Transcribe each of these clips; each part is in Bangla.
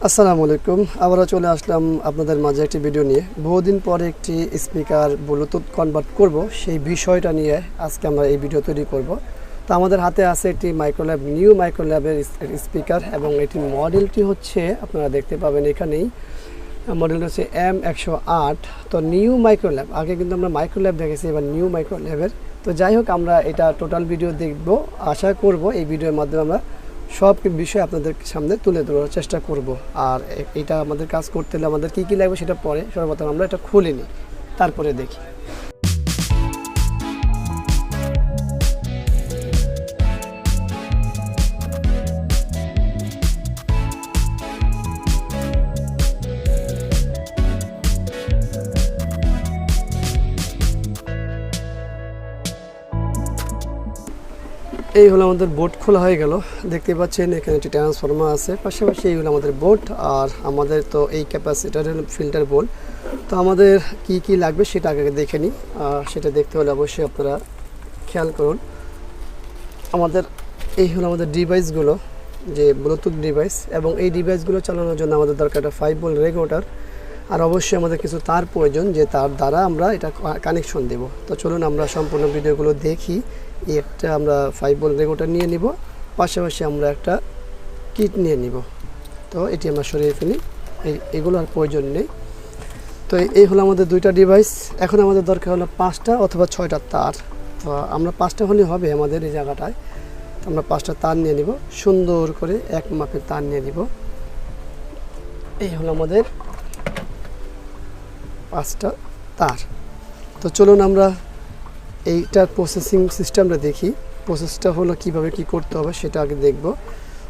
আসসালামু আলাইকুম। আবারও চলে আসলাম আপনাদের মাঝে একটি ভিডিও নিয়ে। বহুদিন পরে একটি স্পিকার ব্লুটুথ কনভার্ট করব, সেই বিষয়টা নিয়ে আজকে আমরা এই ভিডিও তৈরি করব। তো আমাদের হাতে আছে একটি নিউ মাইক্রোল্যাবের স্পিকার এবং এটির মডেলটি হচ্ছে, আপনারা দেখতে পাবেন এখানেই, মডেলটা হচ্ছে M108। তো নিউ মাইক্রোল্যাব, আগে কিন্তু আমরা মাইক্রোল্যাব দেখেছি, এবার নিউ মাইক্রোল্যাবের। তো যাই হোক, আমরা এটা টোটাল ভিডিও দেখব। আশা করব এই ভিডিওর মাধ্যমে আমরা সব বিষয় আপনাদের সামনে তুলে ধরার চেষ্টা করব। আর এটা আমাদের কাজ করতে হলে আমাদের কী কী লাগবে সেটা পরে, সর্বপ্রথম আমরা এটা খুলে নিই, তারপরে দেখি। এই হলো আমাদের বোর্ড খোলা হয়ে গেল। দেখতে পাচ্ছেন এখানে একটি ট্রান্সফরমার আছে, পাশাপাশি এই হলো আমাদের বোর্ড। আর আমাদের তো এই ক্যাপাসিটারের ফিল্টার বোর্ড। তো আমাদের কি কি লাগবে সেটা আগে দেখে নিই। সেটা দেখতে হলে অবশ্যই আপনারা খেয়াল করুন। আমাদের এই হলো আমাদের ডিভাইসগুলো, যে ব্লুটুথ ডিভাইস, এবং এই ডিভাইসগুলো চালানোর জন্য আমাদের দরকার একটা 5 ভোল্ট রেগুলেটর। আর অবশ্যই আমাদের কিছু তার প্রয়োজন, যে তার দ্বারা আমরা এটা কানেকশন দেব। তো চলুন আমরা সম্পূর্ণ ভিডিওগুলো দেখি। একটা আমরা 5 ভোল্ট রেগুলেটর নিয়ে নিব, পাশাপাশি আমরা একটা কিট নিয়ে নিব। তো এটি আমরা সরিয়ে ফেলি, এগুলো আর প্রয়োজন নেই। তো এই হলো আমাদের দুইটা ডিভাইস। এখন আমাদের দরকার হলো 5টা অথবা 6টা তার। তো আমরা 5টা হলে হবে আমাদের এই জায়গাটায়। তো আমরা 5টা তার নিয়ে নিব, সুন্দর করে এক মাপের তার নিয়ে নিব। এই হলো আমাদের 5টা তার। তো চলুন আমরা এইটার প্রসেসিং সিস্টেমটা দেখি। প্রসেসটা হলো কিভাবে কি করতে হবে সেটা আগে দেখব।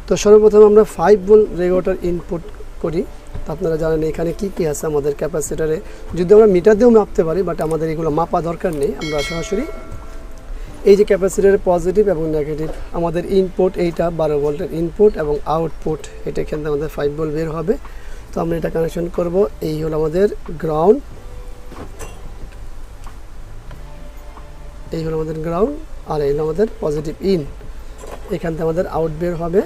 তো সর্বপ্রথম আমরা 5 ভোল্ট রেগুলেটর ইনপুট করি। তো আপনারা জানেন এখানে কি কি আছে আমাদের ক্যাপাসিটারে। যদি আমরা মিটার দিয়েও মাপতে পারি, বাট আমাদের এগুলো মাপা দরকার নেই। আমরা সরাসরি এই যে ক্যাপাসিটারের পজিটিভ এবং নেগেটিভ, আমাদের ইনপুট এইটা 12 ভোল্টের ইনপুট, এবং আউটপুট এটা এখান থেকে আমাদের 5 ভোল্ট বের হবে। তো আমরা এটা কানেকশন করব। এই হলো আমাদের গ্রাউন্ড, এই হলো আমাদের গ্রাউন্ড, আর এই হলো আমাদের পজিটিভ ইন। এখান থেকে আমাদের আউট বের হবে।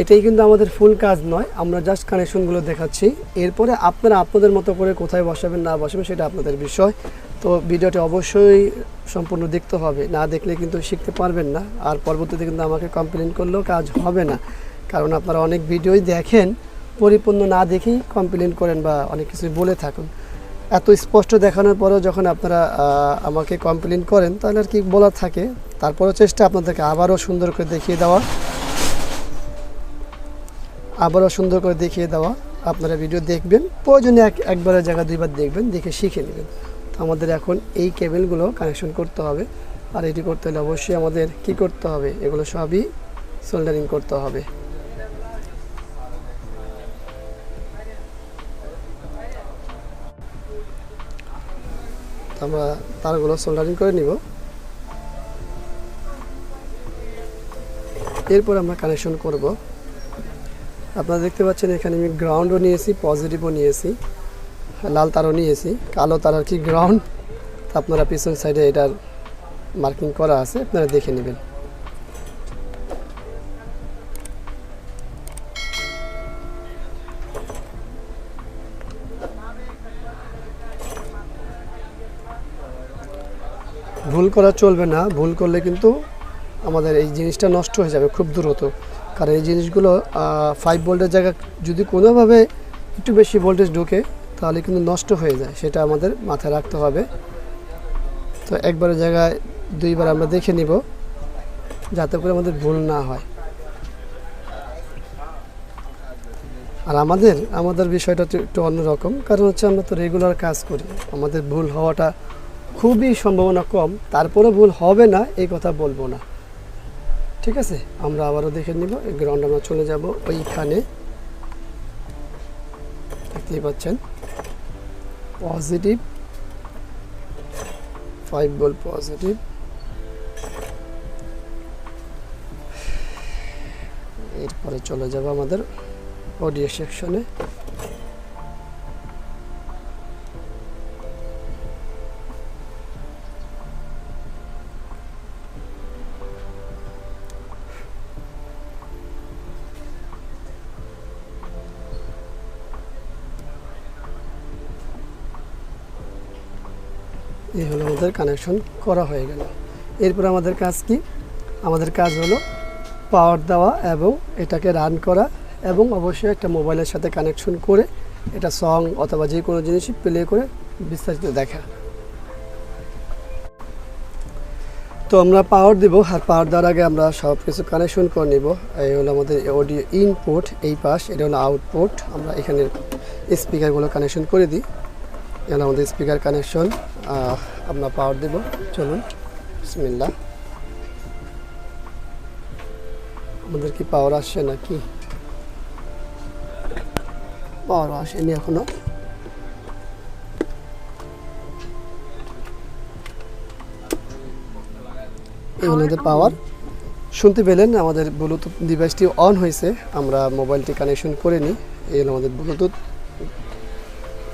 এটাই কিন্তু আমাদের ফুল কাজ নয়, আমরা জাস্ট কানেকশনগুলো দেখাচ্ছি। এরপরে আপনারা আপনাদের মতো করে কোথায় বসাবেন না বসাবেন সেটা আপনাদের বিষয়। তো ভিডিওটি অবশ্যই সম্পূর্ণ দেখতে হবে, না দেখলে কিন্তু শিখতে পারবেন না। আর পরবর্তীতে কিন্তু আমাকে কমপ্লেন করলেও কাজ হবে না, কারণ আপনারা অনেক ভিডিওই দেখেন, পরিপূর্ণ না দেখেই কমপ্লেন করেন বা অনেক কিছু বলে থাকুন। এত স্পষ্ট দেখানোর পরেও যখন আপনারা আমাকে কমপ্লেন করেন, তাহলে আর কি বলার থাকে। তারপরেও চেষ্টা আপনাদেরকে আবারও সুন্দর করে দেখিয়ে দেওয়া, আপনারা ভিডিও দেখবেন, প্রয়োজনে একবারের জায়গা দুইবার দেখবেন, দেখে শিখে নেবেন। তো আমাদের এখন এই কেবেলগুলো কানেকশন করতে হবে। আর এটি করতে হলে অবশ্যই আমাদের কি করতে হবে, এগুলো সবই সোল্ডারিং করতে হবে। আমরা তারগুলো সোল্ডারিং করে নিব। এরপর আমরা কানেকশন করব। আপনারা দেখতে পাচ্ছেন এখানে আমি গ্রাউন্ডও নিয়েছি, পজিটিভও নিয়েছি, লাল তারও নিয়েছি, কালো তার আর কি গ্রাউন্ড। আপনারা পিছন সাইডে এটার মার্কিং করা আছে, আপনারা দেখে নেবেন। ভুল করা চলবে না, ভুল করলে কিন্তু আমাদের এই জিনিসটা নষ্ট হয়ে যাবে খুব দ্রুত। কারণ এই জিনিসগুলো 5 ভোল্টের জায়গায় যদি কোনোভাবে একটু বেশি ভোল্টেজ ঢোকে, তাহলে কিন্তু নষ্ট হয়ে যায়, সেটা আমাদের মাথায় রাখতে হবে। তো একবারের জায়গায় দুইবার আমরা দেখে নিব, যাতে করে আমাদের ভুল না হয়। আর আমাদের বিষয়টা একটু অন্যরকম, কারণ হচ্ছে আমরা তো রেগুলার কাজ করি, আমাদের ভুল হওয়াটা খুবই সম্ভাবনা কম। তারপরে ভুল হবে না এই কথা বলবো না, ঠিক আছে। আমরা আবারও দেখে নিব। এই গ্রাউন্ড আমরা চলে যাব ওইখানে, দেখতেই পাচ্ছেন পজিটিভ 5 ভোল্ট পজিটিভ। এরপরে চলে যাব আমাদের অডিও সেকশনে। এই হলো আমাদের কানেকশন করা হয়ে গেল। এরপর আমাদের কাজ কি? আমাদের কাজ হলো পাওয়ার দেওয়া এবং এটাকে রান করা এবং অবশ্যই একটা মোবাইলের সাথে কানেকশন করে এটা সং অথবা যে কোনো জিনিসই প্লে করে বিস্তারিত দেখা। তো আমরা পাওয়ার দিব, আর পাওয়ার দেওয়ার আগে আমরা সব কিছু কানেকশন করে নিব। এই হলো আমাদের অডিও ইনপুট, এই পাশ এটা হলো আউটপুট। আমরা এখানে স্পিকারগুলো কানেকশন করে দিই। এখানে আমাদের স্পিকার কানেকশন। আমরা পাওয়ার দেব, চলুন বিসমিল্লাহ। আমাদের কি পাওয়ার আসছে নাকি? পাওয়ার আসেনি এখনো। এই হলো আমাদের পাওয়ার। শুনতে পেলেন আমাদের ব্লুটুথ ডিভাইসটি অন হয়েছে। আমরা মোবাইলটি কানেকশন করে নিই। এই হলো আমাদের ব্লুটুথ,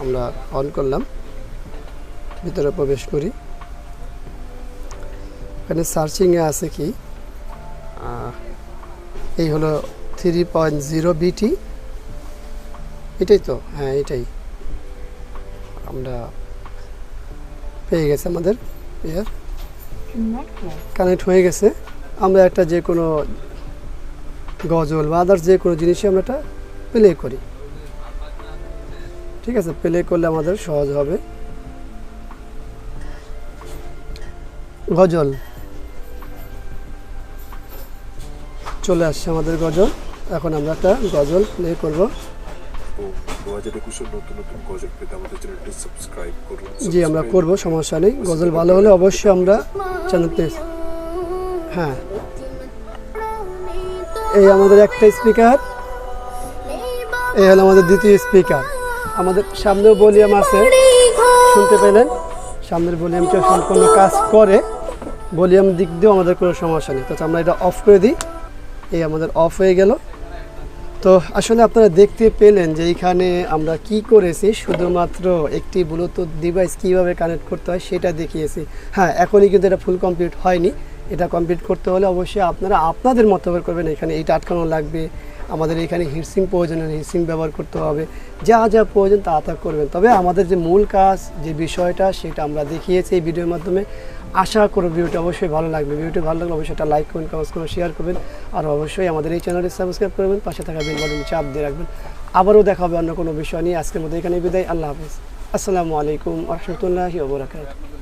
আমরা অন করলাম। ভিতরে প্রবেশ করি। এখানে সার্চিংয়ে আছে কি, এই হলো 3.0 বিটি, এটাই তো, হ্যাঁ এটাই আমরা পেয়ে গেছে। আমাদের পেয়ার কানেক্ট হয়ে গেছে। আমরা একটা যে কোনো গজল বা আদার্স যে কোনো জিনিসই আমরা এটা প্লে করি। ঠিক আছে, প্লে করলে আমাদের সহজ হবে। গজল চলে আসছে আমাদের গজল। এখন আমরা একটা গজল প্লে করব। জি আমরা করব, সমস্যা নেই। গজল ভালো হলে অবশ্যই আমরা চ্যানেলতে, হ্যাঁ এই আমাদের একটা স্পিকার, এই হলো আমাদের দ্বিতীয় স্পিকার। আমাদের সামনেও ভলিউম আছে, শুনতে পেলেন? সামনের ভলিউমটা সম্পূর্ণ কাজ করে। ভলিউম দিক দিয়েও আমাদের কোনো সমস্যা নেই। তো আমরা এটা অফ করে দিই। এই আমাদের অফ হয়ে গেল। তো আসলে আপনারা দেখতে পেলেন যে এইখানে আমরা কি করেছি, শুধুমাত্র একটি ব্লুটুথ ডিভাইস কিভাবে কানেক্ট করতে হয় সেটা দেখিয়েছি। হ্যাঁ, এখনই কিন্তু এটা ফুল কমপ্লিট হয়নি। এটা কমপ্লিট করতে হলে অবশ্যই আপনারা আপনাদের মতো করে করবেন। এখানে এইটা আটকানো লাগবে, আমাদের এখানে হিটসিং প্রয়োজন, হিটসিং ব্যবহার করতে হবে, যা যা প্রয়োজন তা তা করবেন। তবে আমাদের যে মূল কাজ, যে বিষয়টা, সেটা আমরা দেখিয়েছি এই ভিডিওর মাধ্যমে। আশা করব ভিডিওটা অবশ্যই ভালো লাগবে। ভিডিওটি ভালো লাগলে অবশ্যই একটা লাইক করবেন, কমেন্টস করবেন, শেয়ার করবেন, আর অবশ্যই আমাদের এই চ্যানেলটি সাবস্ক্রাইব করবেন, পাশে থাকা বেল বাটনে চাপ দিয়ে রাখবেন। আবারও দেখা হবে অন্য কোনো বিষয় নিয়ে। আজকের মধ্যে এখানে বিদায়। আল্লাহ হাফেজ। আসসালামু আলাইকুম ওয়া রাহমাতুল্লাহি ওয়া বারাকাতুহু।